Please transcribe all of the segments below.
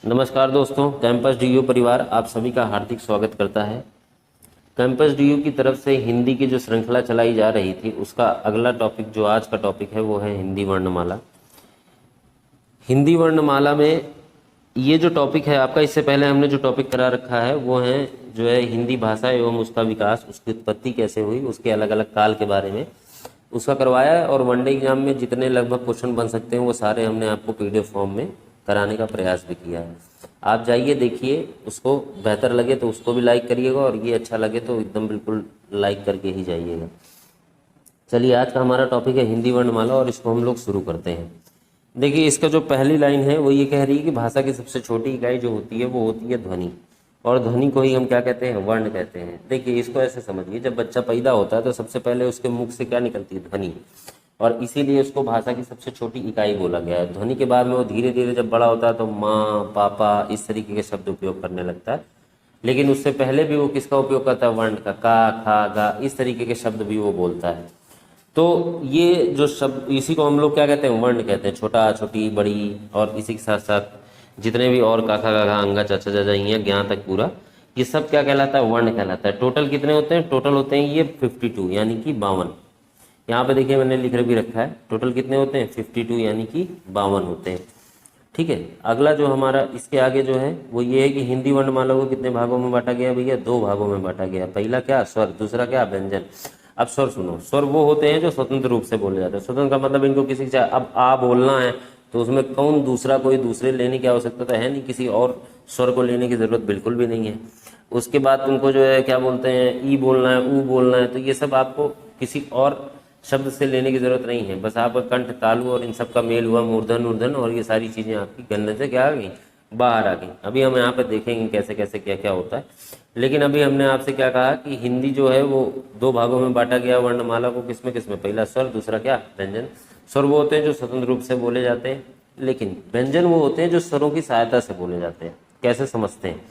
नमस्कार दोस्तों, campus DU परिवार आप सभी का हार्दिक स्वागत करता है। कैंपस डीयू की तरफ से हिंदी की जो श्रृंखला चलाई जा रही थी उसका अगला टॉपिक जो आज का टॉपिक है वो है हिंदी वर्णमाला। हिंदी वर्णमाला में ये जो टॉपिक है आपका, इससे पहले हमने जो टॉपिक करा रखा है वो है जो है हिंदी भाषा एवं उसका विकास, उसकी उत्पत्ति कैसे हुई, उसके अलग अलग काल के बारे में उसका करवाया है। और वनडे एग्जाम में जितने लगभग क्वेश्चन बन सकते हैं वो सारे हमने आपको पीडीएफ फॉर्म में कराने का प्रयास भी किया है। आप जाइए देखिए, उसको बेहतर लगे तो उसको भी लाइक करिएगा और ये अच्छा लगे तो एकदम बिल्कुल लाइक करके ही जाइएगा। चलिए, आज का हमारा टॉपिक है हिंदी वर्णमाला और इसको हम लोग शुरू करते हैं। देखिए, इसका जो पहली लाइन है वो ये कह रही है कि भाषा की सबसे छोटी इकाई जो होती है वो होती है ध्वनि, और ध्वनि को ही हम क्या कहते हैं, वर्ण कहते हैं। देखिए, इसको ऐसे समझिए, जब बच्चा पैदा होता है तो सबसे पहले उसके मुख से क्या निकलती है, ध्वनि, और इसीलिए उसको भाषा की सबसे छोटी इकाई बोला गया है। ध्वनि के बाद में वो धीरे धीरे जब बड़ा होता है तो माँ, पापा इस तरीके के शब्द उपयोग करने लगता है, लेकिन उससे पहले भी वो किसका उपयोग करता है, वर्ण का, का, खा, गा, इस तरीके के शब्द भी वो बोलता है। तो ये जो शब्द, इसी को हम लोग क्या कहते हैं, वर्ण कहते हैं। छोटा, छोटी, बड़ी, और इसी के साथ साथ जितने भी और काका, काका, अंगा, चाचा, चाचा, ज्ञान तक पूरा, ये सब क्या कहलाता है, वर्ण कहलाता है। टोटल कितने होते हैं, टोटल होते हैं ये 52 यानी कि 52। यहाँ पे देखिए मैंने लिख भी रखा है, टोटल कितने होते हैं, 52 यानी कि 52 होते हैं। ठीक है, अगला जो हमारा इसके आगे जो है वो ये है कि हिंदी वर्णमाला को कितने भागों में बांटा गया भैया, 2 भागों में बांटा गया। पहला क्या, स्वर, दूसरा क्या, व्यंजन। अब स्वर सुनो, स्वर वो होते हैं जो स्वतंत्र रूप से बोले जाते हैं। स्वतंत्र का मतलब इनको किसी से अब आ बोलना है तो उसमें कौन दूसरा कोई दूसरे लेने की आवश्यकता तो है नहीं, किसी और स्वर को लेने की जरूरत बिल्कुल भी नहीं है। उसके बाद तुमको जो है क्या बोलते हैं, ई बोलना है, ऊ बोलना है, तो ये सब आपको किसी और शब्द से लेने की जरूरत नहीं है। बस आपका कंठ, तालु और इन सब का मेल हुआ, मूर्धन उर्धन, और ये सारी चीजें आपकी गन्ने से क्या आ गई, बाहर आ गई। अभी हम यहाँ पे देखेंगे कैसे कैसे क्या क्या होता है। लेकिन अभी हमने आपसे क्या कहा कि हिंदी जो है वो 2 भागों में बांटा गया वर्णमाला को, किसमें किसमें, पहला स्वर, दूसरा क्या, व्यंजन। स्वर वो होते हैं जो स्वतंत्र रूप से बोले जाते हैं, लेकिन व्यंजन वो होते हैं जो स्वरों की सहायता से बोले जाते हैं। कैसे समझते हैं,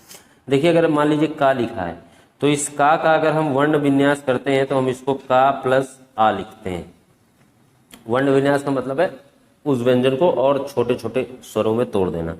देखिए, अगर मान लीजिए का लिखा है तो इस का अगर हम वर्ण विन्यास करते हैं तो हम इसको का प्लस आ लिखते हैं। वर्ण विन्यास का मतलब है उस व्यंजन को और छोटे छोटे स्वरों में तोड़ देना।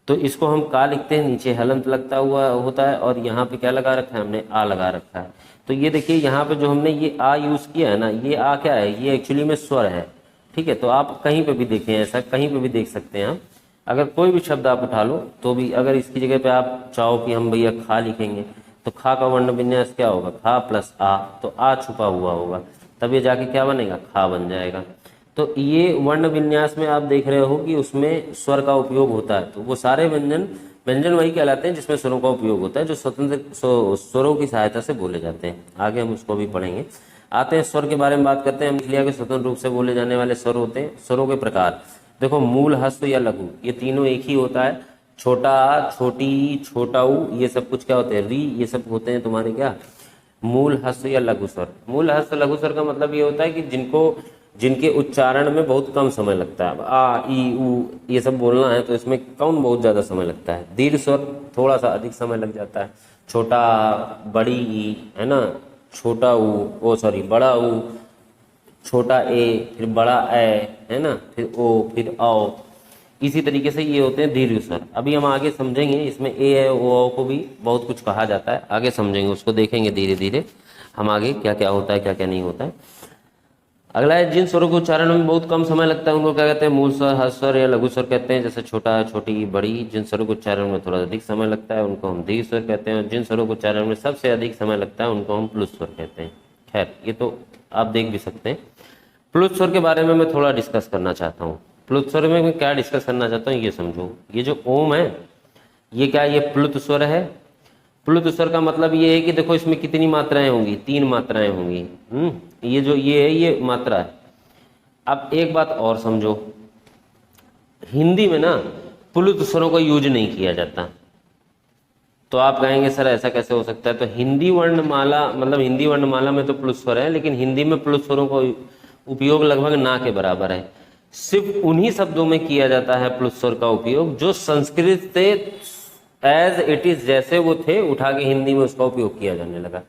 तो इसको हम का लिखते हैं, नीचे हलंत लगता हुआ होता है, और यहाँ पे क्या लगा रखा है हमने, आ लगा रखा है। तो ये देखिए यहाँ पे जो हमने ये आ यूज किया है ना, ये आ क्या है, ये एक्चुअली में स्वर है। ठीक है, तो आप कहीं पे भी देखें, ऐसा कहीं पे भी देख सकते हैं आप। अगर कोई भी शब्द आप उठा लो तो भी अगर इसकी जगह पे आप चाहो कि हम भैया खा लिखेंगे तो खा का वर्ण विन्यास क्या होगा, खा प्लस आ, तो आ छुपा हुआ होगा, तब ये जाके क्या बनेगा, खा बन जाएगा। तो ये वर्ण विन्यास में आप देख रहे हो कि उसमें स्वर का उपयोग होता है। तो वो सारे व्यंजन व्यंजन वही कहलाते हैं जिसमें स्वरों का उपयोग होता है, जो स्वतंत्र स्वरों की सहायता से बोले जाते हैं। आगे हम उसको भी पढ़ेंगे। आते हैं स्वर के बारे में बात करते हैं। हम लिया कि स्वतंत्र रूप से बोले जाने वाले स्वर होते हैं। स्वरों के प्रकार देखो, मूल, ह्रस्व या लघु, ये तीनों एक ही होता है। छोटा, छोटी, छोटा ऊ, ये सब कुछ क्या होते हैं, री, ये सब होते हैं तुम्हारे क्या, मूल, ह्रस्व या लघु स्वर। मूल, ह्रस्व, लघु स्वर का मतलब ये होता है कि जिनके उच्चारण में बहुत कम समय लगता है। आ, ई, ऊ ये सब बोलना है तो इसमें कौन बहुत ज्यादा समय लगता है, दीर्घ स्वर थोड़ा सा अधिक समय लग जाता है। छोटा, बड़ी ई, है ना, छोटा ऊ, ओ सॉरी, बड़ा ऊ, छोटा ए, फिर बड़ा ए, है ना, फिर ओ, फिर आओ, इसी तरीके से ये होते हैं दीर्घ स्वर। अभी हम आगे समझेंगे, इसमें ए है, ओ को भी बहुत कुछ कहा जाता है, आगे समझेंगे, उसको देखेंगे धीरे धीरे हम आगे क्या क्या होता है, क्या क्या नहीं होता है। अगला है जिन स्वरों के उच्चारण में बहुत कम समय लगता है उनको क्या कहते हैं, मूल स्वर, ह्रस्व स्वर या लघु स्वर कहते हैं। जैसे छोटा, छोटी, बड़ी। जिन स्वरों के उच्चारण में थोड़ा अधिक समय लगता है उनको हम दीर्घ स्वर कहते हैं। जिन स्वरों के उच्चारण में सबसे अधिक समय लगता है उनको हम प्लुत स्वर कहते हैं। खैर, ये तो आप देख भी सकते हैं। प्लुत स्वर के बारे में मैं थोड़ा डिस्कस करना चाहता हूँ। प्लुत स्वर में मैं क्या डिस्कस करना चाहता हूँ ये समझो। ये जो ओम है ये क्या, ये प्लुत स्वर है। प्लुत स्वर का मतलब ये है कि देखो इसमें कितनी मात्राएं होंगी, 3 मात्राएं होंगी। ये जो ये है ये मात्रा है। अब एक बात और समझो, हिंदी में ना प्लुत स्वरों का यूज नहीं किया जाता। तो आप कहेंगे सर ऐसा कैसे हो सकता है, तो हिंदी वर्णमाला मतलब हिंदी वर्णमाला में तो प्लुत स्वर है, लेकिन हिंदी में प्लुत स्वरों का उपयोग लगभग ना के बराबर है। सिर्फ उन्हीं शब्दों में किया जाता है प्लुत स्वर का उपयोग जो संस्कृत से एज इट इज, जैसे वो थे, उठा के हिंदी में उसका उपयोग किया जाने लगा।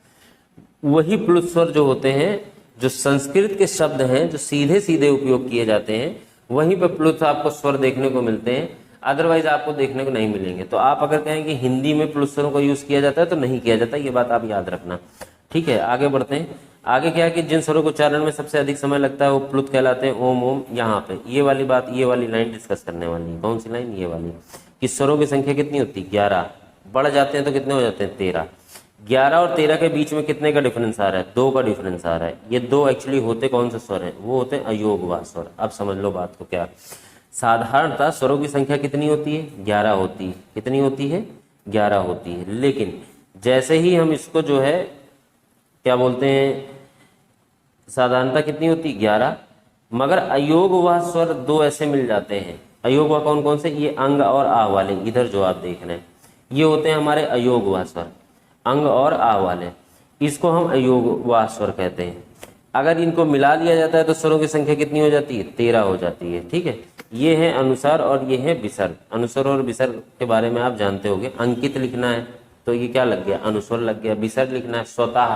वही प्लुत स्वर जो होते हैं, जो संस्कृत के शब्द हैं, जो सीधे सीधे उपयोग किए जाते हैं, वहीं पे प्लुत आपको स्वर देखने को मिलते हैं। अदरवाइज आपको देखने को नहीं मिलेंगे। तो आप अगर कहें कि हिंदी में प्लुत स्वरों का यूज़ किया जाता है तो नहीं किया जाता, ये बात आप याद रखना। ठीक है, आगे बढ़ते हैं। आगे क्या है कि जिन स्वरों को उच्चारण में सबसे अधिक समय लगता है वो प्लुत कहलाते हैं। ओम ओम, यहाँ पे ये वाली बात, ये वाली लाइन डिस्कस करने वाली है। कौन सी लाइन? ये वाली, कि स्वरों की संख्या कितनी होती है? 11। बढ़ जाते हैं तो कितने हो जाते हैं? 13। 11 और 13 के बीच में कितने का डिफरेंस आ रहा है? 2 का डिफरेंस आ रहा है। ये 2 एक्चुअली होते कौन से स्वर हैं? वो होते हैं अयोगवाह स्वर। अब समझ लो बात को। क्या साधारणतः स्वरों की संख्या कितनी होती है? 11 होती है। कितनी होती है? 11 होती है। लेकिन जैसे ही हम इसको जो है क्या बोलते हैं, साधारणतः कितनी होती है? 11। मगर अयोगवाह स्वर 2 ऐसे मिल जाते हैं। अयोगवाह कौन कौन से? ये अंग और आ वाले, इधर जो आप देख रहे हैं ये होते हैं हमारे अयोगवाह स्वर, अंग और आ वाले। इसको हम अयोगवाह स्वर कहते हैं। अगर इनको मिला लिया जाता है तो स्वरों की संख्या कितनी हो जाती है? 13 हो जाती है। ठीक है, ये है अनुस्वार और ये है विसर्ग। अनुस्वार और विसर्ग के बारे में आप जानते होंगे। अंकित लिखना है तो ये क्या लग गया? अनुस्वार लग गया। विसर्ग लिखना है स्वतः,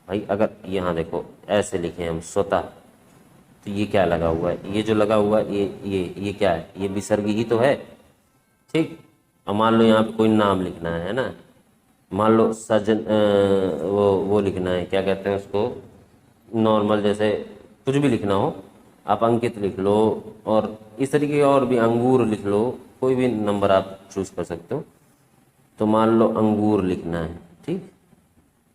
भाई अगर यहाँ देखो ऐसे लिखे हम स्वतः, तो ये क्या लगा हुआ है? ये जो लगा हुआ है ये क्या है? ये विसर्ग ही तो है। ठीक, और मान लो यहाँ पे कोई नाम लिखना है ना, मान लो सजन, वो लिखना है, क्या कहते हैं उसको, नॉर्मल जैसे कुछ भी लिखना हो, आप अंकित लिख लो, और इस तरीके के और भी, अंगूर लिख लो, कोई भी नंबर आप चूज कर सकते हो। तो मान लो अंगूर लिखना है, ठीक,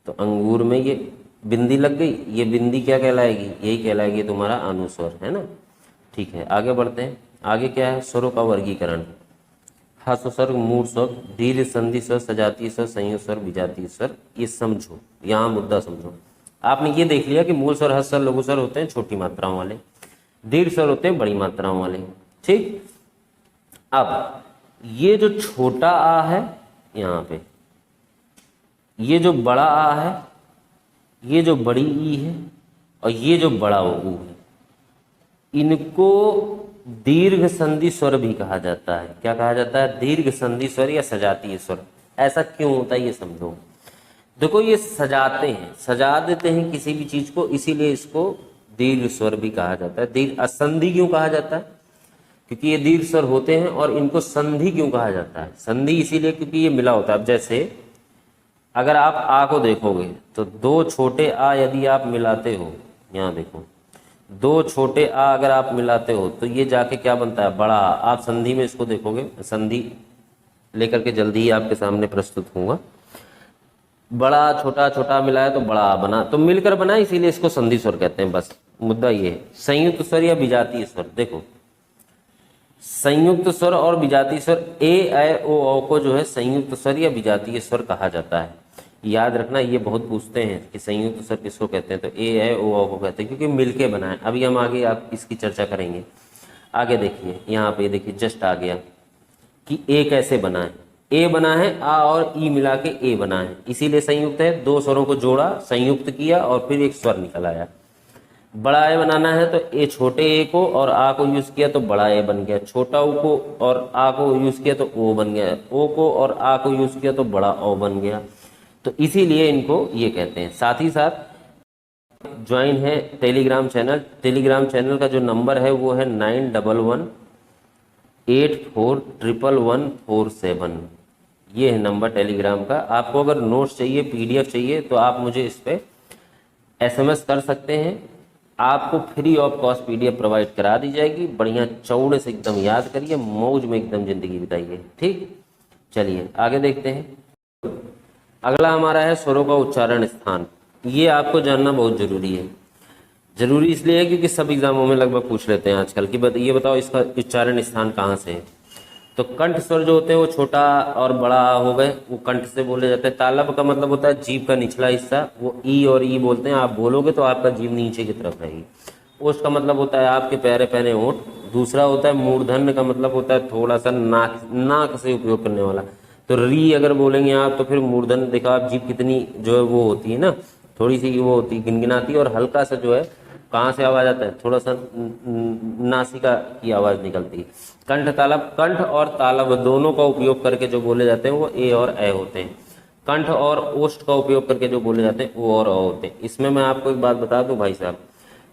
तो अंगूर में ये बिंदी लग गई, ये बिंदी क्या कहलाएगी? यही कहलाएगी तुम्हारा अनुस्वर, है ना। ठीक है, आगे बढ़ते हैं। आगे क्या है? स्वरों का वर्गीकरण। ह्रस्व स्वर, मूर्ध स्वर, दीर्घ संधि स्वर, सजातीय स्वर, संयुक्त स्वर, विजातीय स्वर। ये समझो, यहाँ मुद्दा समझो। आपने ये देख लिया कि मूल स्वर, ह्रस्व स्वर, लघु स्वर होते हैं छोटी मात्राओं वाले, दीर्घ स्वर होते हैं बड़ी मात्राओं वाले। ठीक, अब ये जो छोटा आ है यहाँ पे, ये जो बड़ा आ है, ये जो बड़ी ई है, और ये जो बड़ा ऊ है, इनको दीर्घ संधि स्वर भी कहा जाता है। क्या कहा जाता है? दीर्घ संधि स्वर या सजातीय स्वर। ऐसा क्यों होता है ये समझो। देखो, ये सजाते हैं, सजा देते हैं किसी भी चीज को, इसीलिए इसको दीर्घ स्वर भी कहा जाता है। दीर्घ असंधि क्यों कहा जाता है? क्योंकि ये दीर्घ स्वर होते हैं। और इनको संधि क्यों कहा जाता है? संधि इसीलिए क्योंकि ये मिला होता है। अब जैसे अगर आप आ को देखोगे तो 2 छोटे आ यदि आप मिलाते हो, यहाँ देखो, 2 छोटे आ अगर आप मिलाते हो तो ये जाके क्या बनता है? बड़ा आ। आप संधि में इसको देखोगे, संधि लेकर के जल्दी ही आपके सामने प्रस्तुत होऊंगा। बड़ा छोटा, छोटा मिलाया तो बड़ा आ बना, तो मिलकर बना, इसीलिए इसको संधि स्वर कहते हैं। बस मुद्दा ये है। संयुक्त स्वर या विजातीय स्वर, देखो संयुक्त स्वर और विजातीय स्वर, ए ऐ ओ औ को जो है संयुक्त स्वर या विजातीय स्वर कहा जाता है। याद रखना, ये बहुत पूछते हैं कि संयुक्त स्वर किसको कहते हैं, तो ए ऐ ओ औ को कहते हैं, क्योंकि मिलके बना है। अभी हम आगे आप इसकी चर्चा करेंगे। आगे देखिए, यहाँ पे देखिए जस्ट आ गया कि ए कैसे बना है। ए बना है, आ और ई मिला के ए बना है, इसीलिए संयुक्त है। 2 स्वरों को जोड़ा, संयुक्त किया और फिर एक स्वर निकल आया। बड़ा ए बनाना है तो ए छोटे ए को और आ को यूज किया तो बड़ा ए बन गया, छोटा ओ को और आ को यूज किया तो ओ बन गया, ओ को और आ को यूज किया तो बड़ा ओ बन गया। तो इसीलिए इनको ये कहते हैं। साथ ही साथ ज्वाइन है टेलीग्राम चैनल। टेलीग्राम चैनल का जो नंबर है वो है 9118411147। ये है नंबर टेलीग्राम का। आपको अगर नोट्स चाहिए, पीडीएफ चाहिए, तो आप मुझे इस पर SMS कर सकते हैं। आपको free of cost PDF provide करा दी जाएगी। बढ़िया चौड़े से एकदम याद करिए, मौज में एकदम जिंदगी बिताइए। ठीक, चलिए आगे देखते हैं। अगला हमारा है स्वरों का उच्चारण स्थान। ये आपको जानना बहुत जरूरी है। जरूरी इसलिए है क्योंकि सब एग्जामों में लगभग पूछ लेते हैं आजकल कि ये बताओ इसका उच्चारण स्थान कहाँ से है। तो कंठ स्वर जो होते हैं वो छोटा और बड़ा हो गए, वो कंठ से बोले जाते हैं। तालब का मतलब होता है जीभ का निचला हिस्सा, वो ई और ई बोलते हैं। आप बोलोगे तो आपका जीभ नीचे की तरफ रहेगी। ओष्ठ का मतलब होता है आपके पैरे पैने ओठ। दूसरा होता है मूर्धन्य का मतलब होता है थोड़ा सा नाक से उपयोग करने वाला। तो री अगर बोलेंगे आप तो फिर मूर्धन्य, देखो आप जीभ कितनी जो है वो होती है ना, थोड़ी सी वो होती है, गिनगिनाती, और हल्का सा जो है कहाँ से आवाज आता है, थोड़ा सा नासिका की आवाज निकलती है। कंठ तालब, कंठ और तालब दोनों का उपयोग करके जो बोले जाते हैं वो ए और ए होते हैं। कंठ और ओष्ठ का उपयोग करके जो बोले जाते हैं वो और अ होते हैं। इसमें मैं आपको एक बात बता दूं भाई साहब,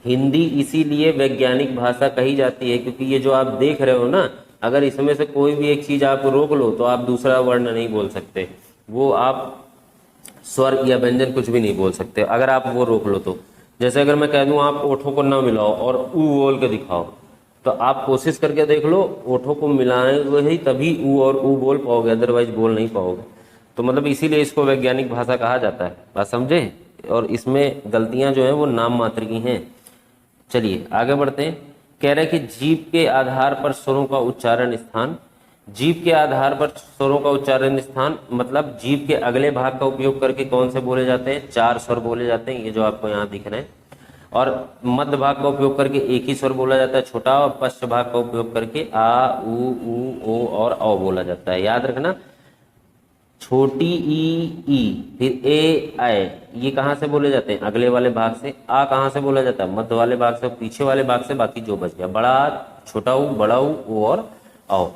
हिंदी इसीलिए वैज्ञानिक भाषा कही जाती है क्योंकि ये जो आप देख रहे हो ना, अगर इसमें से कोई भी एक चीज आप रोक लो तो आप दूसरा वर्ण नहीं बोल सकते, वो आप स्वर या व्यंजन कुछ भी नहीं बोल सकते अगर आप वो रोक लो तो। जैसे अगर मैं कह दूं आप ओठों को ना मिलाओ और ऊ बोल के दिखाओ, तो आप कोशिश करके देख लो, ओठों को मिलाएंगे ही तभी ऊ और ऊ बोल पाओगे, अदरवाइज बोल नहीं पाओगे। तो मतलब इसीलिए इसको वैज्ञानिक भाषा कहा जाता है, बात समझे। और इसमें गलतियां जो है वो नाम मात्र की हैं। चलिए आगे बढ़ते हैं। कह रहे कि जीभ के आधार पर स्वरों का उच्चारण स्थान। जीभ के आधार पर स्वरों का उच्चारण स्थान मतलब जीभ के अगले भाग का उपयोग करके कौन से बोले जाते हैं, 4 स्वर बोले जाते हैं, ये जो आपको यहाँ दिख रहे हैं। और मध्य भाग का उपयोग करके एक ही स्वर बोला जाता है छोटा, और पश्च भाग का उपयोग करके आ, उ, ओ और औ बोला जाता है। याद रखना, छोटी ई फिर ए आए, ये कहाँ से बोले जाते हैं, अगले वाले भाग से। आ कहाँ से बोला जाता है, मध्य वाले भाग से, पीछे वाले भाग से, बाकी जो बच गया बड़ा, छोटा ऊ, बड़ा ऊ और औ।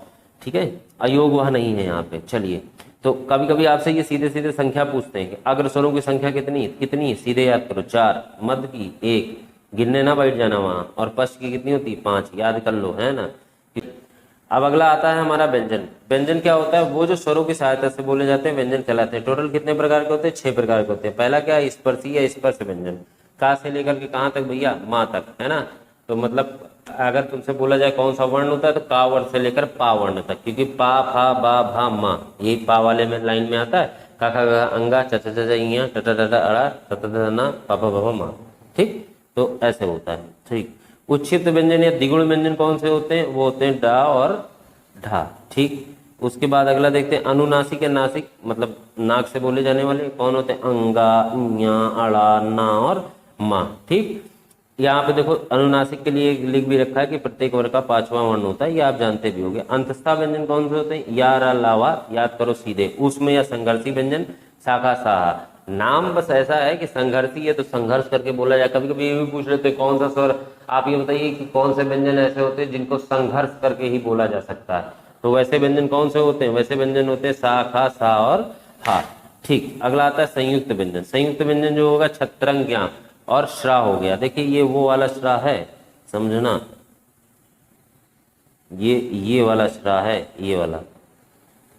ठीक है, अयोग वह नहीं है यहाँ पे। चलिए, तो कभी कभी आपसे ये सीधे सीधे संख्या पूछते हैं कि अग्र स्वरों की संख्या कितनी है, सीधे याद करो 4, मध्य की 1, गिनने ना बैठ जाना वहां, और पश्च की कितनी होती है 5, याद कर लो, है ना। अब अगला आता है हमारा व्यंजन। व्यंजन क्या होता है, वो जो स्वरों की सहायता से बोले जाते हैं व्यंजन कहलाते हैं। टोटल कितने प्रकार के होते हैं, 6 प्रकार के होते हैं। पहला क्या है, स्पर्शी या स्पर्श व्यंजन। का से लेकर के कहाँ तक भैया, माँ तक, है ना। तो मतलब अगर तुमसे बोला जाए कौन सा वर्ण होता है, तो का वर्ण से लेकर पा वर्ण तक, क्योंकि पा फा बा भा मा यही पा वाले में लाइन में आता है। का खा गा अंगा च च च इया ट ट ट अड़ा त त ना पा पा भा मा। ठीक, तो ऐसे होता है। ठीक, उच्छिष्ट व्यंजन या द्विगुण व्यंजन कौन से होते हैं, वो होते हैं डा और ढा। ठीक, उसके बाद अगला देखते हैं अनुनासिक या नासिक, मतलब नाक से बोले जाने वाले कौन होते हैं, अंगा, इया, अड़ा, ना और मा। ठीक, यहाँ पे देखो अनुनासिक के लिए लिख भी रखा है कि प्रत्येक वर्ग का 5वां वर्ण होता है, ये आप जानते भी होंगे। अंतस्था व्यंजन कौन से होते हैं, या, रा, लावा, याद करो सीधे। उसमें या संघर्षी व्यंजन, शाखा, साहा। नाम बस ऐसा है कि संघर्षी है तो संघर्ष करके बोला जाए। कभी कभी ये भी पूछ लेते हैं कौन सा स्वर, आप ये बताइए कि कौन से व्यंजन ऐसे होते हैं जिनको संघर्ष करके ही बोला जा सकता है। तो वैसे व्यंजन कौन से होते हैं, वैसे व्यंजन होते हैं सा, खा, सा और हा। ठीक, अगला आता है संयुक्त व्यंजन। संयुक्त व्यंजन जो होगा छत्रंग, ज्ञा और श्रा हो गया। देखिए ये वो वाला श्रा है, समझना, ये वाला श्रा है, ये वाला,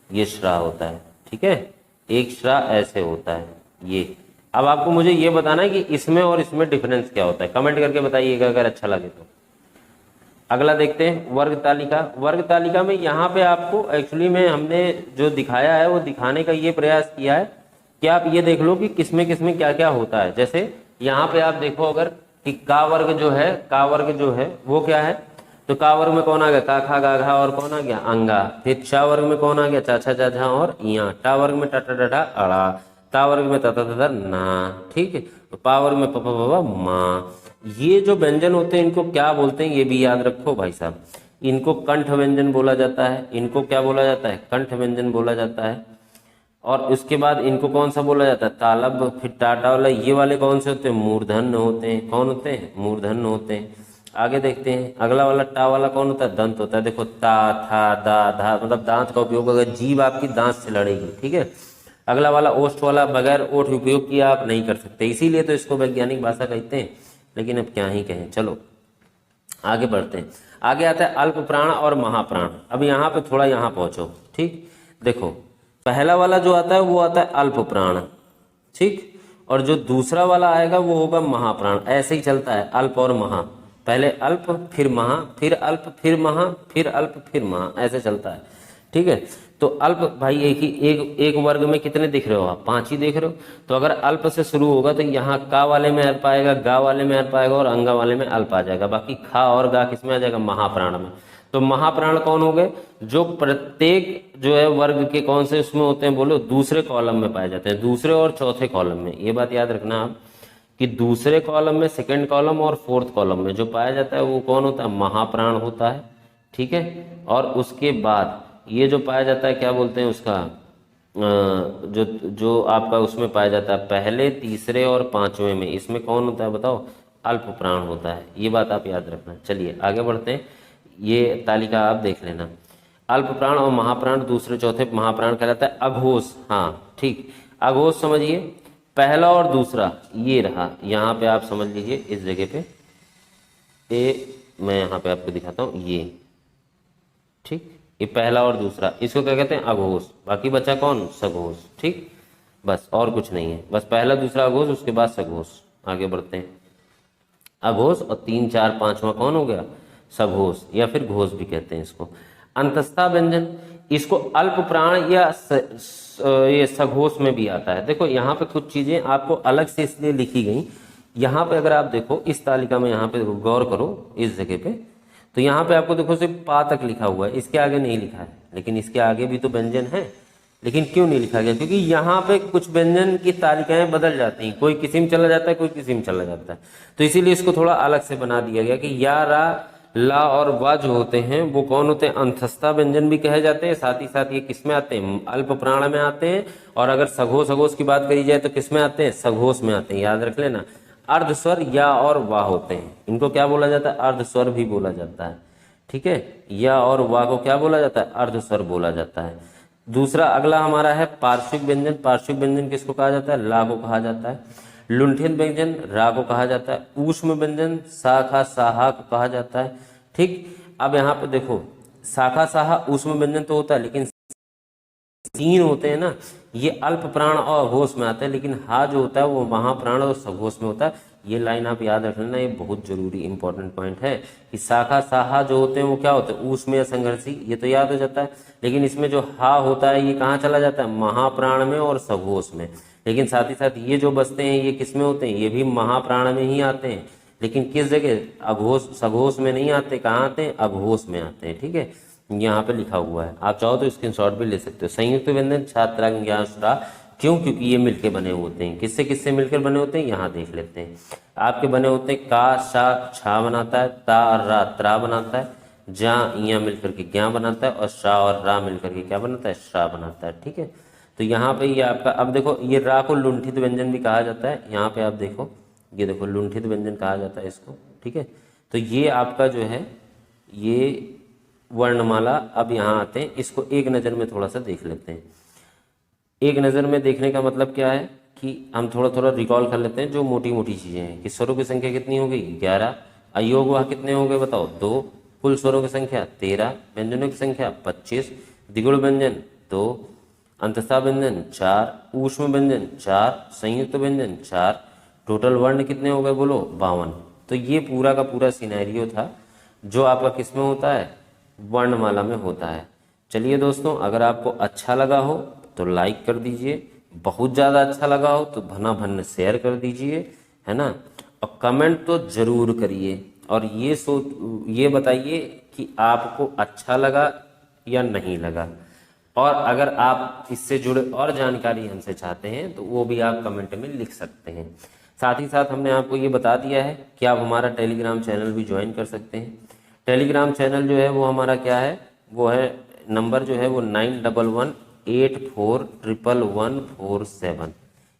ये श्रा होता है। ठीक है, एक श्रा ऐसे होता है ये। अब आपको मुझे ये बताना है कि इसमें और इसमें डिफरेंस क्या होता है, कमेंट करके बताइएगा अगर अच्छा लगे तो। अगला देखते हैं वर्ग तालिका। वर्ग तालिका में यहाँ पे आपको एक्चुअली में हमने जो दिखाया है वो दिखाने का ये प्रयास किया है कि आप ये देख लो कि किसमें किसमें क्या क्या होता है। जैसे यहाँ पे आप देखो अगर कि का वर्ग जो है, का वर्ग जो है वो क्या है, तो का वर्ग में कौन आ गया, का खा गा घा और कौन आ गया, अंगा। फिर चा वर्ग में कौन आ गया, चा छा जा झा और इया। टा वर्ग में टा टा डा अड़ा। ता वर्ग में ता ता ता ना। ठीक है, तो पा वर्ग में प प प मा। ये जो व्यंजन होते हैं इनको क्या बोलते हैं, ये भी याद रखो भाई साहब। इनको कंठ व्यंजन बोला जाता है। इनको क्या बोला जाता है, कंठ व्यंजन बोला जाता है। और उसके बाद इनको कौन सा बोला जाता है, तालब। फिर टाटा वाला, ये वाले कौन से होते हैं, मूर्धन्य होते हैं। कौन होते हैं, मूर्धन्य होते हैं। आगे देखते हैं अगला वाला टा वाला कौन होता है, दंत होता है। देखो ता, था, दा, धा, मतलब दांत का उपयोग, अगर जीभ आपकी दांत से लड़ेगी। ठीक है, अगला वाला ओष्ठ वाला, बगैर ओठ उपयोग किया आप नहीं कर सकते, इसीलिए तो इसको वैज्ञानिक भाषा कहते हैं। लेकिन अब क्या ही कहें, चलो आगे बढ़ते हैं। आगे आता है अल्प प्राण और महाप्राण। अब यहाँ पे थोड़ा यहाँ पहुंचो। ठीक, देखो पहला वाला जो आता है वो आता है अल्प प्राण। ठीक, और जो दूसरा वाला आएगा वो होगा महाप्राण। ऐसे ही चलता है, अल्प और महा, पहले अल्प फिर महा, फिर अल्प फिर महा, फिर अल्प फिर महा, ऐसे चलता है। ठीक है, तो अल्प भाई एक वर्ग में कितने दिख रहे हो आप, 5 ही दिख रहे हो। तो अगर अल्प से शुरू होगा तो यहाँ का वाले में अल्प आएगा, गा वाले में अल्प आएगा और अंगा वाले में अल्प आ जाएगा। बाकी खा और गा किसमें आ जाएगा, महाप्राण में। तो महाप्राण कौन हो गए, जो प्रत्येक जो है वर्ग के कौन से उसमें होते हैं बोलो, दूसरे कॉलम में पाए जाते हैं, दूसरे और चौथे कॉलम में। ये बात याद रखना आप कि दूसरे कॉलम में, सेकंड कॉलम और फोर्थ कॉलम में जो पाया जाता है वो कौन होता है, महाप्राण होता है। ठीक है, और उसके बाद ये जो पाया जाता है क्या बोलते हैं उसका, जो जो आपका उसमें पाया जाता है पहले, तीसरे और पांचवें में, इसमें कौन होता है बताओ, अल्प प्राण होता है। ये बात आप याद रखना। चलिए आगे बढ़ते हैं, ये तालिका आप देख लेना। अल्प प्राण और महाप्राण, दूसरे चौथे महाप्राण कहलाता है। अघोष, हाँ ठीक, अघोष समझिए, पहला और दूसरा ये रहा, यहाँ पे आप समझ लीजिए इस जगह पे, मैं यहाँ पे आपको दिखाता हूँ ये। ठीक, ये पहला और दूसरा, इसको क्या कहते हैं? अघोष। बाकी बचा कौन? सघोष। ठीक, बस और कुछ नहीं है, बस पहला दूसरा अघोष, उसके बाद सघोष। आगे बढ़ते हैं। अघोष और 3 4 5वां कौन हो गया? सघोष या फिर घोष भी कहते हैं इसको। अंतस्था व्यंजन, इसको अल्प प्राण या ये सघोष में भी आता है। देखो यहाँ पे कुछ चीजें आपको अलग से इसलिए लिखी गई। यहाँ पे अगर आप देखो इस तालिका में, यहाँ पे गौर करो इस जगह पे, तो यहाँ पे आपको देखो सिर्फ पा तक लिखा हुआ है, इसके आगे नहीं लिखा है। लेकिन इसके आगे भी तो व्यंजन है, लेकिन क्यों नहीं लिखा गया? क्योंकि यहाँ पे कुछ व्यंजन की तालिकाएं बदल जाती हैं, कोई किसी में चला जाता है, कोई किसी में चला जाता है, तो इसीलिए इसको थोड़ा अलग से बना दिया गया कि या, रा, ला और वा जो होते हैं वो कौन होते हैं? अंतस्था व्यंजन भी कहे जाते हैं। साथ ही साथ ये किस में आते हैं? अल्प प्राण में आते हैं। और अगर सघोष अघोष की बात करी जाए तो किस में आते हैं? सघोष में आते हैं, याद रख लेना। अर्ध स्वर या और वाह होते हैं, इनको क्या बोला जाता है? अर्ध स्वर भी बोला जाता है। ठीक है, या और वाह को क्या बोला जाता है? अर्ध स्वर बोला जाता है। दूसरा अगला हमारा है पार्श्विक व्यंजन। पार्श्विक व्यंजन किसको कहा जाता है? ला को कहा जाता है। लुंठित व्यंजन रा को कहा जाता है। ऊष्म व्यंजन शाखा साहा को कहा जाता है। ठीक, अब यहाँ पे देखो शाखा साहा ऊष्म व्यंजन तो होता है, लेकिन 3 होते हैं ना, ये अल्प प्राण और घोष में आते हैं, लेकिन हा जो होता है वो महाप्राण और सघोष में होता है। ये लाइन आप याद रख लेना, ये बहुत जरूरी इंपॉर्टेंट पॉइंट है कि शाखा साहा जो होते हैं वो क्या होते हैं? ऊष्म या संघर्षी, ये तो याद हो जाता है। लेकिन इसमें जो हा होता है ये कहाँ चला जाता है? महाप्राण में और सघोष में। लेकिन साथ ही साथ ये जो बसते हैं ये किस में होते हैं? ये भी महाप्राण में ही आते हैं, लेकिन किस जगह? अघोष सघोष में नहीं आते। कहाँ आते हैं? अघोष में आते हैं। ठीक है, यहाँ पे लिखा हुआ है, आप चाहो तो स्क्रीनशॉट भी ले सकते हो। संयुक्त व्यंजन छात्रा ज्ञानश्रा, क्यों? क्योंकि ये मिलके बने होते हैं। किससे किससे मिलकर बने होते हैं? यहाँ देख लेते हैं। आपके बने होते हैं का शा छा बनाता है, ता और रा त्रा बनाता है, जा इया मिलकर के ज्ञा बनाता है, और शा और रा मिलकर के क्या बनाता है? श्रा बनाता है। ठीक है, तो यहाँ पे ये आपका, अब देखो ये रा को लुंठित व्यंजन भी कहा जाता है। यहाँ पे आप देखो, ये देखो लुंठित व्यंजन कहा जाता है इसको। ठीक है, तो ये आपका जो है ये वर्णमाला। अब यहाँ आते हैं, इसको एक नज़र में थोड़ा सा देख लेते हैं। एक नज़र में देखने का मतलब क्या है कि हम थोड़ा थोड़ा रिकॉल कर लेते हैं जो मोटी मोटी चीज़ें हैं कि स्वरों की संख्या कितनी हो गई? 11। अयोग वाह कितने हो गए बताओ? 2। कुल स्वरों की संख्या 13। व्यंजनों की संख्या 25। द्विगुण व्यंजन 2। अंतस्था व्यंजन 4। ऊष्म व्यंजन 4। संयुक्त व्यंजन 4। टोटल वर्ण कितने हो गए बोलो? 52। तो ये पूरा का पूरा सिनेरियो था जो आपका किस में होता है? वर्णमाला में होता है। चलिए दोस्तों, अगर आपको अच्छा लगा हो तो लाइक कर दीजिए, बहुत ज़्यादा अच्छा लगा हो तो भना भन शेयर कर दीजिए, है ना, और कमेंट तो ज़रूर करिए। और ये बताइए कि आपको अच्छा लगा या नहीं लगा। और अगर आप इससे जुड़े और जानकारी हमसे चाहते हैं तो वो भी आप कमेंट में लिख सकते हैं। साथ ही साथ हमने आपको ये बता दिया है कि आप हमारा टेलीग्राम चैनल भी ज्वाइन कर सकते हैं। टेलीग्राम चैनल जो है वो हमारा क्या है? वो है नंबर जो है वो 9118411147।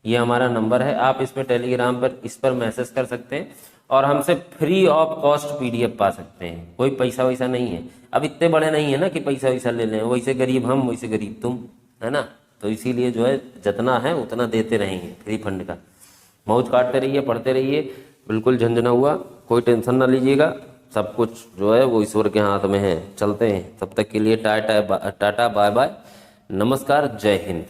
ये हमारा नंबर है। आप इसमें टेलीग्राम पर इस पर मैसेज कर सकते हैं और हमसे फ्री ऑफ कॉस्ट PDF पा सकते हैं। कोई पैसा वैसा नहीं है। अब इतने बड़े नहीं है ना कि पैसा वैसा ले लें, वैसे गरीब हम वैसे गरीब तुम, है ना। तो इसीलिए जो है जितना है उतना देते रहेंगे, फ्री फंड का मौज काटते रहिए, पढ़ते रहिए, बिल्कुल झंझना हुआ, कोई टेंशन ना लीजिएगा। सब कुछ जो है वो ईश्वर के हाथ में है। चलते हैं, तब तक के लिए टाटा बाय बाय, नमस्कार, जय हिंद।